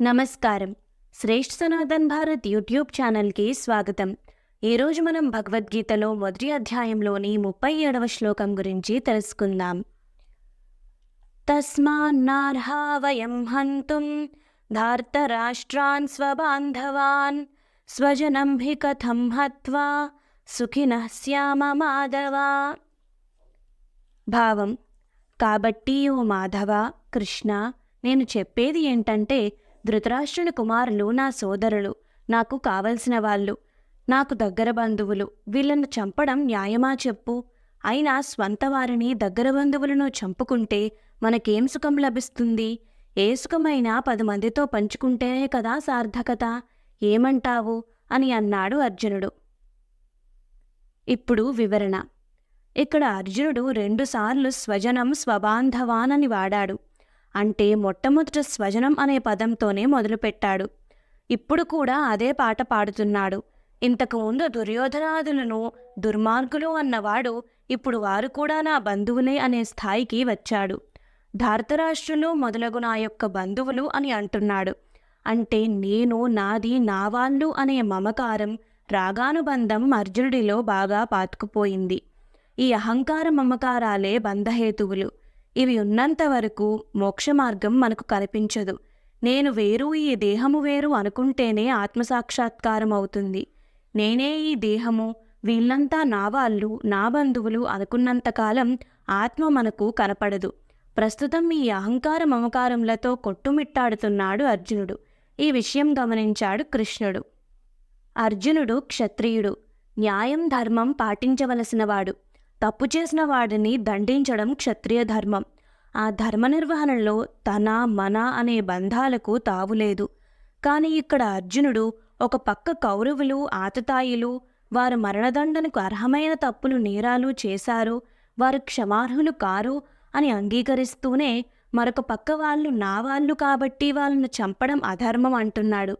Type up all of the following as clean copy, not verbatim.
నమస్కారం. శ్రేష్ఠ సనాతన్ భారత్ యూట్యూబ్ ఛానల్కి స్వాగతం. ఈరోజు మనం భగవద్గీతలో మొదటి అధ్యాయంలోని 37వ శ్లోకం గురించి తెలుసుకుందాం. తస్మాన్నార్హా వయం హంతుం ధార్తరాష్ట్రాన్ స్వబాంధవాన్ స్వజనం హి కథం హత్వా సుఖినః స్యామ మాధవ. భావం: కాబట్టి ఓ మాధవ, కృష్ణ, నేను చెప్పేది ఏంటంటే, ధృతరాష్ట్రుని కుమారులు నా సోదరులు, నాకు కావలసిన వాళ్ళు, నాకు దగ్గర బంధువులు. వీళ్ళను చంపడం న్యాయమా చెప్పు? అయినా స్వంత వారిని, దగ్గర బంధువులను చంపుకుంటే మనకేం సుఖం లభిస్తుంది? ఏ సుఖమైనా 10 మందితో పంచుకుంటేనే కదా సార్థకత. ఏమంటావు అని అన్నాడు అర్జునుడు. ఇప్పుడు వివరణ. ఇక్కడ అర్జునుడు 2 సార్లు స్వజనం స్వబాంధవాన్ అని వాడాడు. అంటే మొట్టమొదట స్వజనం అనే పదంతోనే మొదలుపెట్టాడు. ఇప్పుడు కూడా అదే పాట పాడుతున్నాడు. ఇంతకుముందు దుర్యోధనాదులను దుర్మార్గులు అన్నవాడు ఇప్పుడు వారు కూడా నా బంధువులే అనే స్థాయికి వచ్చాడు. ధార్తరాష్ట్రులు మొదలగు నా యొక్క బంధువులు అని అంటున్నాడు. అంటే నేను, నాది, నా వాళ్ళు అనే మమకారం, రాగానుబంధం అర్జునుడిలో బాగా పాతుకుపోయింది. ఈ అహంకార మమకారాలే బంధహేతువులు. ఇవి ఉన్నంత వరకు మోక్ష మార్గం మనకు కనిపించదు. నేను వేరు, ఈ దేహము వేరు అనుకుంటేనే ఆత్మసాక్షాత్కారం అవుతుంది. నేనే ఈ దేహము, వీళ్ళంతా నా వాళ్ళు, నా బంధువులు అనుకున్నంతకాలం ఆత్మ మనకు కనపడదు. ప్రస్తుతం ఈ అహంకార మమకారములతో కొట్టుమిట్టాడుతున్నాడు అర్జునుడు. ఈ విషయం గమనించాడు కృష్ణుడు. అర్జునుడు క్షత్రియుడు, న్యాయం ధర్మం పాటించవలసినవాడు. తప్పు చేసిన వాడిని దండించడం క్షత్రియ ధర్మం. ఆ ధర్మ నిర్వహణలో తన, మన అనే బంధాలకు తావులేదు. కానీ ఇక్కడ అర్జునుడు ఒక పక్క కౌరవులు ఆతతాయిలు, వారు మరణదండనకు అర్హమైన తప్పులు, నేరాలు చేశారు, వారు క్షమార్హులు కారు అని అంగీకరిస్తూనే, మరొక పక్క వాళ్ళు నా వాళ్ళు కాబట్టి వాళ్ళను చంపడం అధర్మం అంటున్నాడు.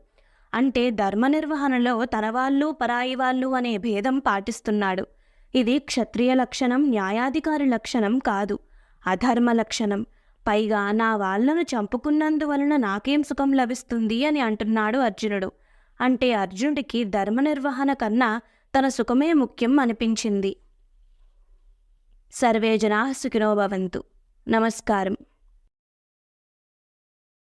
అంటే ధర్మ నిర్వహణలో తన వాళ్ళు, పరాయి వాళ్ళు అనే భేదం పాటిస్తున్నాడు. ఇది క్షత్రియ లక్షణం, న్యాయాధికారి లక్షణం కాదు, అధర్మ లక్షణం. పైగా నా వాళ్లను చంపుకున్నందువలన నాకేం సుఖం లభిస్తుంది అని అంటున్నాడు అర్జునుడు. అంటే అర్జునుడికి ధర్మ నిర్వహణ కన్నా తన సుఖమే ముఖ్యం అనిపించింది. సర్వే జనాః సుఖినో భవంతు. నమస్కారం.